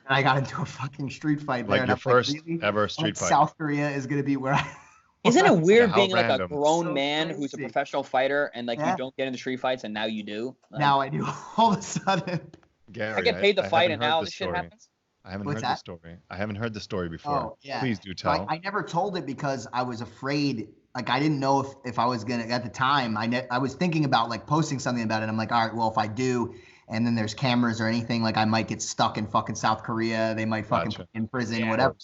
I got into a fucking street fight there. Like And your I'm like, first really? ever street fight. South Korea is going to be where I... Isn't it weird how being like a random. grown So man who's a crazy. professional fighter and like Yeah. you don't get into street fights and now you do? Like, Now I do all of a sudden. Gary, I get paid to fight haven't and heard now the this shit story. happens? I haven't What's heard that? the story. I haven't heard the story before. Oh, yeah. Please do So tell. I never told it because I was afraid. Like, I didn't know if I was going to, at the time, I was thinking about like posting something about it. I'm like, all right, well, if I do, and then there's cameras or anything, like I might get stuck in fucking South Korea. They might fucking put me in prison, whatever.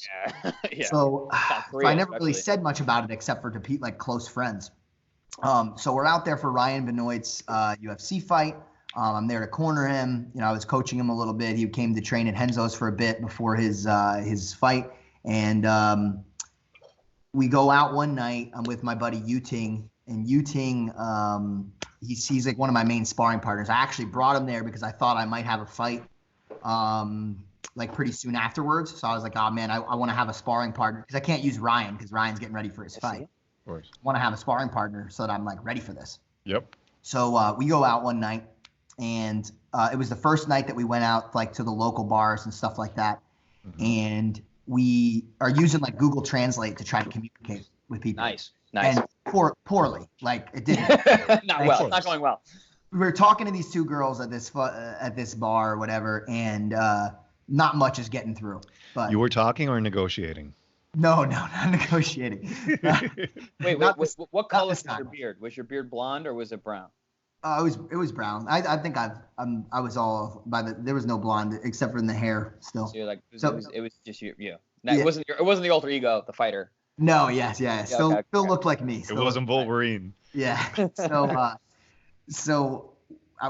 Yeah. Yeah. So, Korea, I never really especially. said much about it except for to like close friends. So we're out there for Ryan Benoit's UFC fight. I'm there to corner him. You know, I was coaching him a little bit. He came to train at Henzo's for a bit before his fight. And we go out one night. I'm with my buddy Yuting. And Yuting, he's like one of my main sparring partners. I actually brought him there because I thought I might have a fight like pretty soon afterwards. So I was like, oh, man, I want to have a sparring partner because I can't use Ryan because Ryan's getting ready for his fight. Of course. I want to have a sparring partner so that I'm like ready for this. Yep. So we go out one night, and it was the first night that we went out like to the local bars and stuff like that. Mm-hmm. And we are using like Google Translate to try to communicate with people. Nice. And poorly, like it didn't. Not well. Not going well. We were talking to these two girls at this bar or whatever, and not much is getting through. But You were talking or negotiating? no, not negotiating. Wait, Not what color was this your time. beard? Was your beard blonde or was it brown? It was brown. I think I was all there was no blonde except for in the hair still. So you're like, So- it was just you. No, Yeah. it wasn't the alter ego, the fighter. No, yes. Still okay. looked like me. It Still wasn't Wolverine. Yeah. So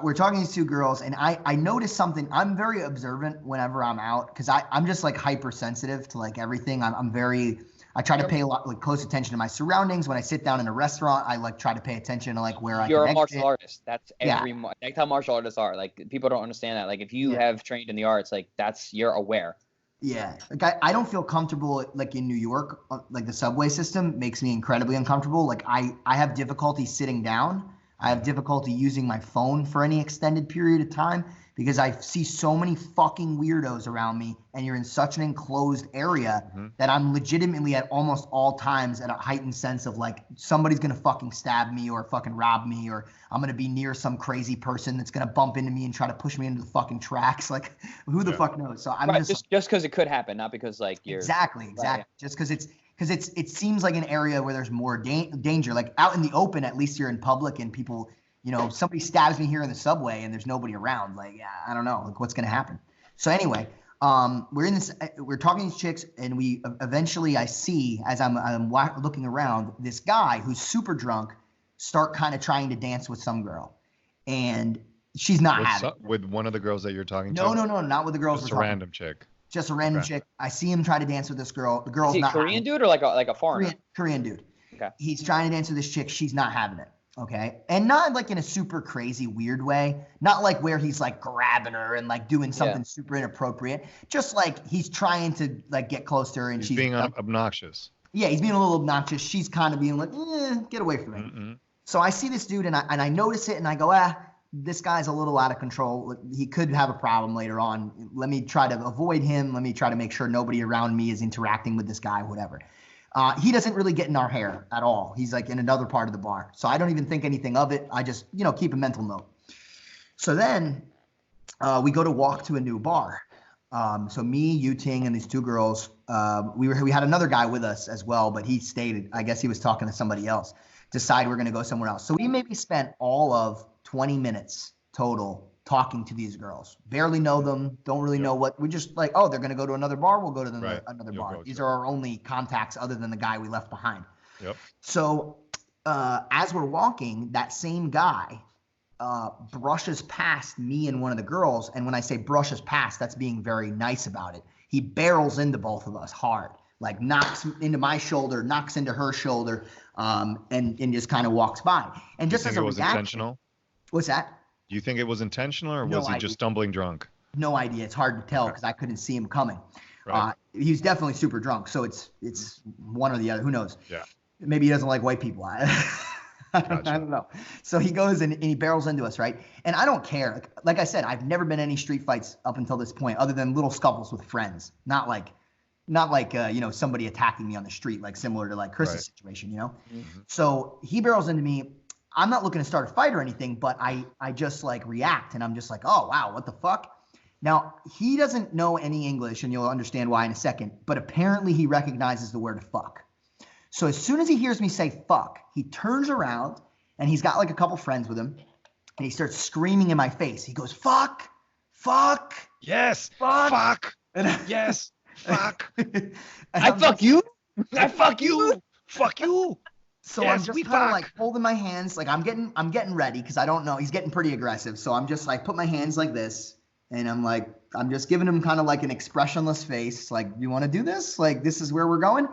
we're talking to these two girls, and I noticed something. I'm very observant whenever I'm out because I'm just like hypersensitive to like everything. I try to pay a lot like close attention to my surroundings. When I sit down in a restaurant, I like try to pay attention to like where You're I a can martial exit. artist. That's that's how martial artists are. Like people don't understand that. Like if you have trained in the arts, like you're aware. Yeah, like I don't feel comfortable like in New York. Like the subway system makes me incredibly uncomfortable. Like I have difficulty sitting down. I have difficulty using my phone for any extended period of time because I see so many fucking weirdos around me, and you're in such an enclosed area that I'm legitimately at almost all times at a heightened sense of like somebody's gonna fucking stab me or fucking rob me, or I'm gonna be near some crazy person that's gonna bump into me and try to push me into the fucking tracks. Like who the fuck knows? So I'm just because it could happen, not because like you're exactly. Right, Just because it seems like an area where there's more danger. Like out in the open, at least you're in public and people, you know, somebody stabs me here in the subway and there's nobody around. Like, yeah, I don't know, like what's gonna happen. So anyway, we're talking to these chicks, and we eventually I see as I'm looking around this guy who's super drunk start kind of trying to dance with some girl, and she's not having it. With one of the girls that you're talking to? No, not with the girls. Just a random chick. Just a random chick. I see him try to dance with this girl. The girl's Is he not a Korean dude or like a foreigner? Korean dude. Okay. He's trying to dance with this chick. She's not having it. Okay. And not like in a super crazy weird way. Not like where he's like grabbing her and like doing something super inappropriate. Just like he's trying to like get close to her, and she's being obnoxious. Yeah, he's being a little obnoxious. She's kind of being like, get away from me. Mm-mm. So I see this dude and I notice it, and I go, this guy's a little out of control. He could have a problem later on. Let me try to avoid him. Let me try to make sure nobody around me is interacting with this guy, whatever. He doesn't really get in our hair at all. He's like in another part of the bar. So I don't even think anything of it. I just, keep a mental note. So then we go to walk to a new bar. So me, Yu Ting, and these two girls, we had another guy with us as well, but he stayed. I guess he was talking to somebody else. Decide we're going to go somewhere else. So we maybe spent all of 20 minutes total talking to these girls. Barely know them. Don't really know what. We're just like, oh, they're going to go to another bar. We'll go to another bar. These are our only contacts other than the guy we left behind. Yep. So as we're walking, that same guy brushes past me and one of the girls. And when I say brushes past, that's being very nice about it. He barrels into both of us hard. Like knocks into my shoulder, knocks into her shoulder, and just kind of walks by. And just as a reaction, intentional? What's that? Do you think it was intentional, or was he just stumbling drunk? No idea. It's hard to tell because I couldn't see him coming. Right. He's definitely super drunk, so it's one or the other. Who knows? Yeah. Maybe he doesn't like white people. I don't know. So he goes and he barrels into us, right? And I don't care. Like I said, I've never been in any street fights up until this point, other than little scuffles with friends. Not like somebody attacking me on the street, like similar to like Chris's situation, Mm-hmm. So he barrels into me. I'm not looking to start a fight or anything, but I just like react, and I'm just like, oh wow, what the fuck? Now he doesn't know any English, and you'll understand why in a second. But apparently he recognizes the word fuck. So as soon as he hears me say fuck, he turns around, and he's got like a couple friends with him, and he starts screaming in my face. He goes, fuck, fuck. Yes, fuck. Yes, fuck. I fuck you. I fuck you. Fuck you. So yes, I'm just kind of like holding my hands, like I'm getting ready because I don't know. He's getting pretty aggressive. So I'm just like put my hands like this, and I'm just giving him kind of like an expressionless face, like, you want to do this? Like, this is where we're going.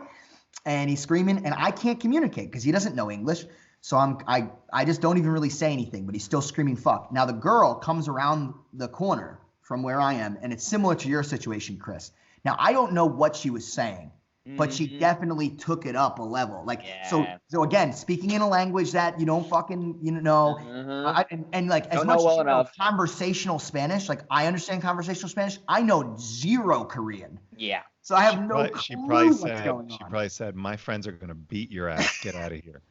And he's screaming, and I can't communicate because he doesn't know English. So I just don't even really say anything, but he's still screaming fuck. Now the girl comes around the corner from where I am, and it's similar to your situation, Chris. Now I don't know what she was saying, but she definitely took it up a level. Like, so again, speaking in a language that you don't fucking, and like as much as you know conversational Spanish, like I understand conversational Spanish, I know zero Korean. Yeah. So I have no clue what's going on. She probably said, my friends are going to beat your ass. Get out of here.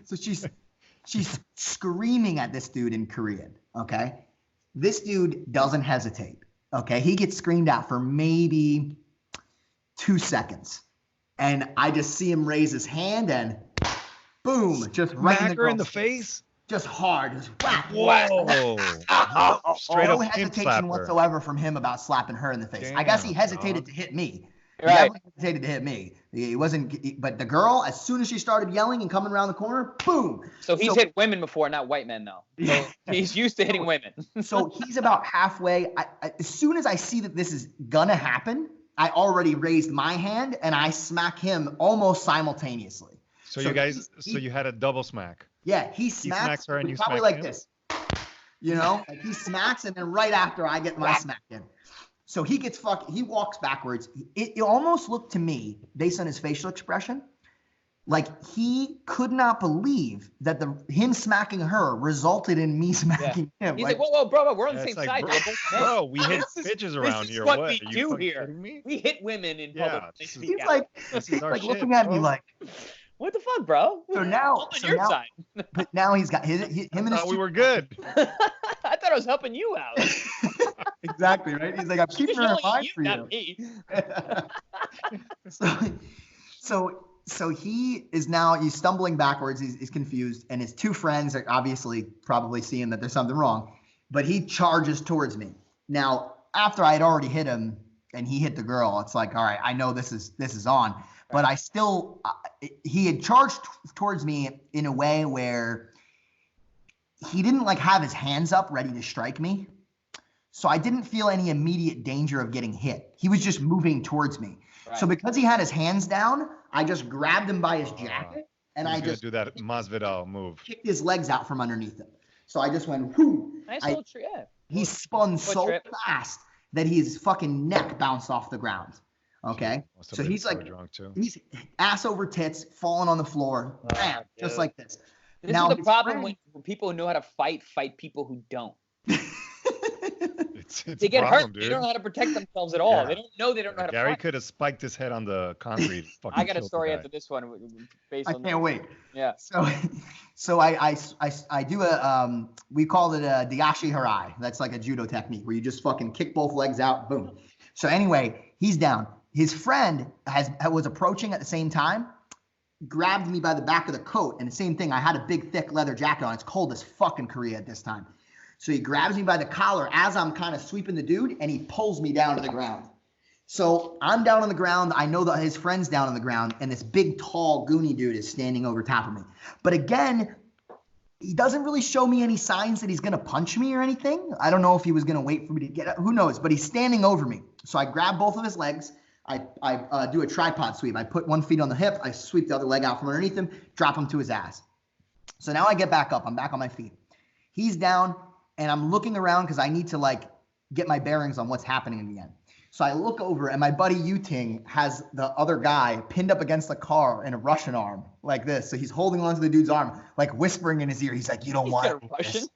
So she's screaming at this dude in Korean, okay? This dude doesn't hesitate, okay? He gets screamed at for maybe 2 seconds. And I just see him raise his hand and boom, just right in the face. Just hard. Just whack. Whoa. Straight no up hesitation whatsoever from him about slapping her in the face. Damn, I guess he hesitated to hit me. Right. He hesitated to hit me. He wasn't, but the girl, as soon as she started yelling and coming around the corner, boom. So he's hit women before, not white men, though. So he's used to hitting women. So he's about halfway. As soon as I see that this is gonna happen, I already raised my hand and I smack him almost simultaneously. So you guys, you had a double smack. Yeah, he smacks her and you probably like him? This. Like he smacks and then right after I get my smack in. So he gets he walks backwards. It almost looked to me, based on his facial expression, like he could not believe that him smacking her resulted in me smacking him. He's like, whoa, bro, we're on the same side. Bro, we hit bitches around here. What we do here. We hit women in public. He's like looking at me like, what the fuck, bro? So now, side. But now he's got him and his. We were good. I thought I was helping you out. Exactly right. He's like, I'm keeping her in mind for you. Not me. So he is now, he's stumbling backwards. He's confused, and his two friends are obviously probably seeing that there's something wrong, but he charges towards me. Now, after I had already hit him and he hit the girl, it's like, all right, I know this is on, but I still, he had charged towards me in a way where he didn't like have his hands up ready to strike me. So I didn't feel any immediate danger of getting hit. He was just moving towards me. Right. So because he had his hands down, I just grabbed him by his jacket and I just do that Masvidal move. Kicked his legs out from underneath him. So I just went, whoo. Nice little trick. He spun so fast that his fucking neck bounced off the ground. Okay. So he's like, he's ass over tits, falling on the floor, bam, just like this. This is the problem when people who know how to fight people who don't. It's they get hurt. Dude. They don't know how to protect themselves at all. Yeah. They don't know how to Garry fight. could have spiked his head on the concrete. I got a story after this one. I can't wait. Yeah. So I do a we call it a Diashi Harai. That's like a judo technique where you just fucking kick both legs out, boom. So anyway, he's down. His friend was approaching at the same time, grabbed me by the back of the coat, and the same thing. I had a big thick leather jacket on. It's cold as fucking Korea at this time. So he grabs me by the collar as I'm kind of sweeping the dude, and he pulls me down to the ground. So I'm down on the ground. I know that his friend's down on the ground, and this big, tall, goony dude is standing over top of me. But again, he doesn't really show me any signs that he's going to punch me or anything. I don't know if he was going to wait for me to get up. Who knows? But he's standing over me. So I grab both of his legs. I do a tripod sweep. I put one foot on the hip. I sweep the other leg out from underneath him, drop him to his ass. So now I get back up. I'm back on my feet. He's down. And I'm looking around because I need to like get my bearings on what's happening again. So I look over and my buddy Yuting has the other guy pinned up against the car in a Russian arm like this. So he's holding onto the dude's arm, like whispering in his ear. He's like, you don't want a Russian?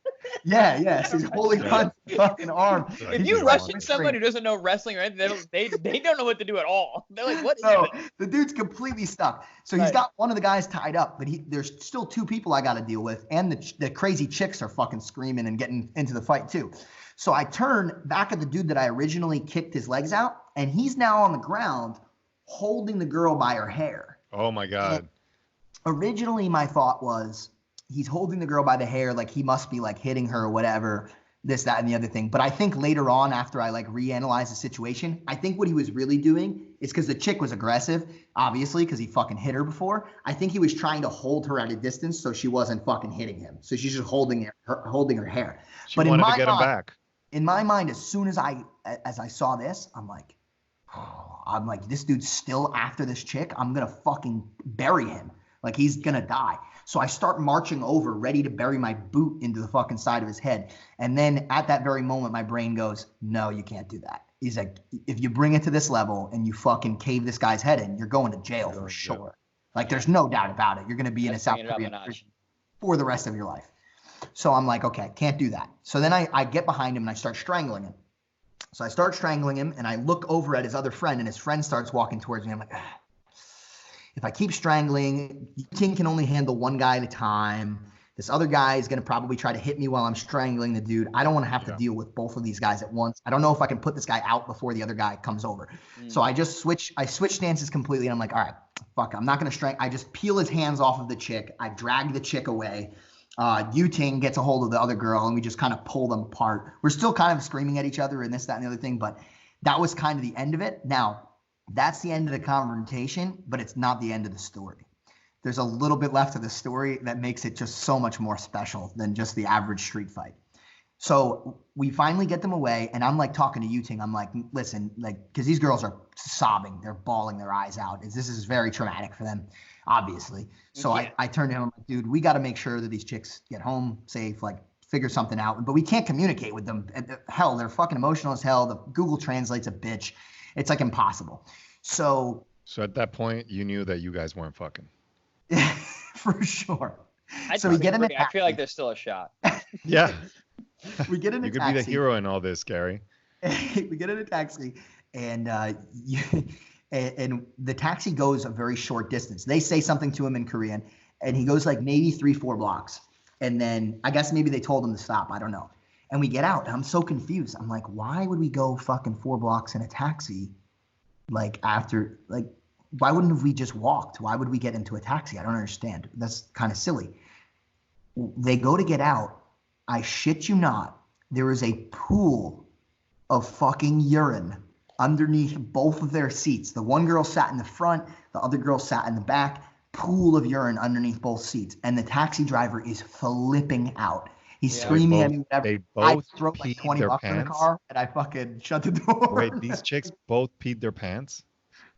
Yeah. So he's holding on to the fucking arm. If you Russian someone who doesn't know wrestling or anything, they don't know what to do at all. They're like, what is it? The dude's completely stuck. So he's got one of the guys tied up, but there's still two people I got to deal with. And the crazy chicks are fucking screaming and getting into the fight too. So I turn back at the dude that I originally kicked his legs out, and he's now on the ground holding the girl by her hair. Oh my God. And originally my thought was he's holding the girl by the hair, like he must be like hitting her or whatever, this, that, and the other thing. But I think later on, after I like reanalyze the situation, I think what he was really doing is because the chick was aggressive, obviously, because he fucking hit her before. I think he was trying to hold her at a distance so she wasn't fucking hitting him. So she's just holding her hair. She wanted to get him back. In my mind, as soon as I saw this, I'm like, this dude's still after this chick. I'm gonna fucking bury him. Like he's gonna die. So I start marching over, ready to bury my boot into the fucking side of his head. And then at that very moment, my brain goes, no, you can't do that. He's like, if you bring it to this level and you fucking cave this guy's head in, you're going to jail for sure. Like there's no doubt about it. You're gonna be in a South Korean prison for the rest of your life. So I'm like, okay, can't do that. So then I get behind him and I start strangling him. So I start strangling him and I look over at his other friend and his friend starts walking towards me. I'm like, if I keep strangling, King can only handle one guy at a time. This other guy is going to probably try to hit me while I'm strangling the dude. I don't want to have to deal with both of these guys at once. I don't know if I can put this guy out before the other guy comes over. So I switch stances completely. And I'm like, all right, fuck, I'm not going to strangle. I just peel his hands off of the chick. I drag the chick away. Yuting gets a hold of the other girl and we just kind of pull them apart. We're still kind of screaming at each other and this, that, and the other thing, but that was kind of the end of it. Now, that's the end of the confrontation, but it's not the end of the story. There's a little bit left of the story that makes it just so much more special than just the average street fight. So we finally get them away, and I'm like talking to Yuting. I'm like, listen, like, because these girls are sobbing, they're bawling their eyes out. This is very traumatic for them, obviously. So I turn to him, I'm like, dude, we got to make sure that these chicks get home safe, like figure something out. But we can't communicate with them. Hell, they're fucking emotional as hell. The Google Translate's a bitch. It's like impossible. So at that point, you knew that you guys weren't fucking. For sure. So we get in a taxi. I feel like there's still a shot. Yeah. We get in a taxi. You could be the hero in all this, Garry. We get in a taxi, and and the taxi goes a very short distance. They say something to him in Korean, and he goes like maybe 3-4 blocks. And then I guess maybe they told him to stop. I don't know. And we get out, and I'm so confused. I'm like, why would we go fucking 4 blocks in a taxi? Like after, like, why wouldn't we just walked? Why would we get into a taxi? I don't understand. That's kind of silly. They go to get out. I shit you not. There is a pool of fucking urine underneath both of their seats. The one girl sat in the front. The other girl sat in the back. Pool of urine underneath both seats. And the taxi driver is flipping out. He's screaming at me, whatever. They both I throw like 20 bucks in the car, and I fucking shut the door. Wait, these chicks both peed their pants?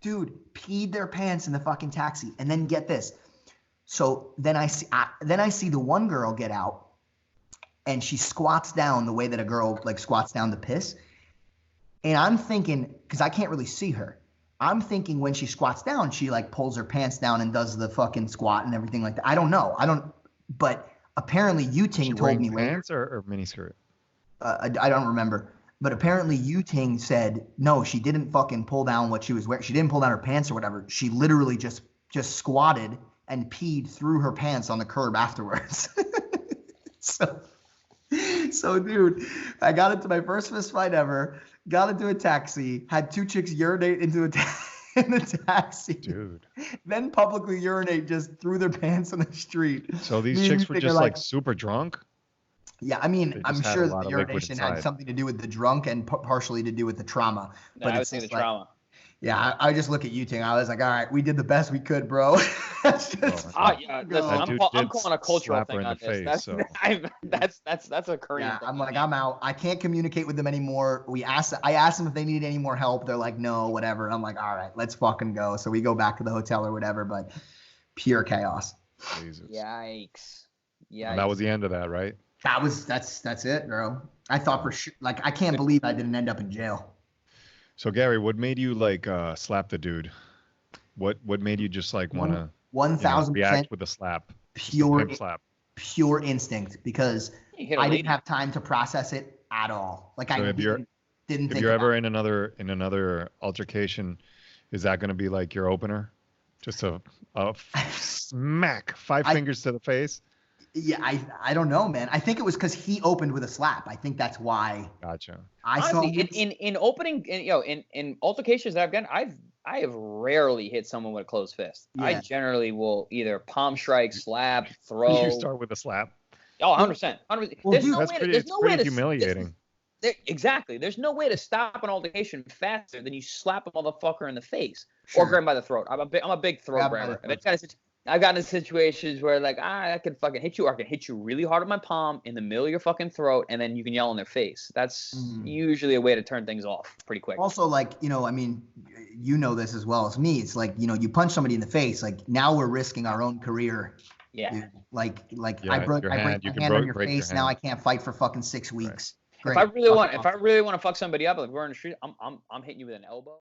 Dude, peed their pants in the fucking taxi. And then get this. So then I see the one girl get out, and she squats down the way that a girl like squats down to piss. And I'm thinking, because I can't really see her, I'm thinking when she squats down, she like pulls her pants down and does the fucking squat and everything like that. I don't know. But apparently Yuting told me later. Pants or miniskirt? I don't remember. But apparently Yuting said, no, she didn't fucking pull down what she was wearing. She didn't pull down her pants or whatever. She literally just squatted and peed through her pants on the curb afterwards. So dude, I got into my first fist fight ever, got into a taxi, had 2 chicks urinate into in the taxi. Dude. Then publicly urinate just through their pants on the street. So these chicks were just like super drunk? Yeah, I mean, I'm sure the urination had something to do with the drunk and partially to do with the trauma. No, but I would say the trauma. Yeah, I just look at you, Ting. I was like, all right, we did the best we could, bro. Listen, I'm calling a cultural thing on this. That's a Korean thing. I'm like, I'm out. I can't communicate with them anymore. I asked them if they needed any more help. They're like, no, whatever. I'm like, all right, let's fucking go. So we go back to the hotel or whatever, but pure chaos. Jesus. Yikes. And that was the end of that, right? That's it, bro. I thought for sure, like, I can't believe I didn't end up in jail. So Gary, what made you like slap the dude? What made you just like want to 1,000% react with a slap? pure slap. Pure instinct, because I didn't have time to process it at all. Like so I didn't think if you're ever it. in another altercation, is that going to be like your opener? Just a smack, five fingers to the face? Yeah, I don't know, man. I think it was because he opened with a slap. I think that's why. Gotcha. Honestly, in opening, in altercations that I've gotten, I have rarely hit someone with a closed fist. Yeah. I generally will either palm strike, slap, throw. You start with a slap. Oh, 100%. 100%. Well, there's no way to, there's no way to humiliating. Exactly. There's no way to stop an altercation faster than you slap a motherfucker in the face or grab him by the throat. I'm a big throat grabber. I've gotten in situations where like I can fucking hit you, or I can hit you really hard with my palm in the middle of your fucking throat, and then you can yell in their face. That's usually a way to turn things off pretty quick. Also, like, I mean, you know this as well as me. It's like, you punch somebody in the face, like now we're risking our own career. Yeah. Dude. Like I break my hand on your face. Now I can't fight for fucking 6 weeks. Right. If I really want to fuck somebody up, like we're in the street, I'm hitting you with an elbow.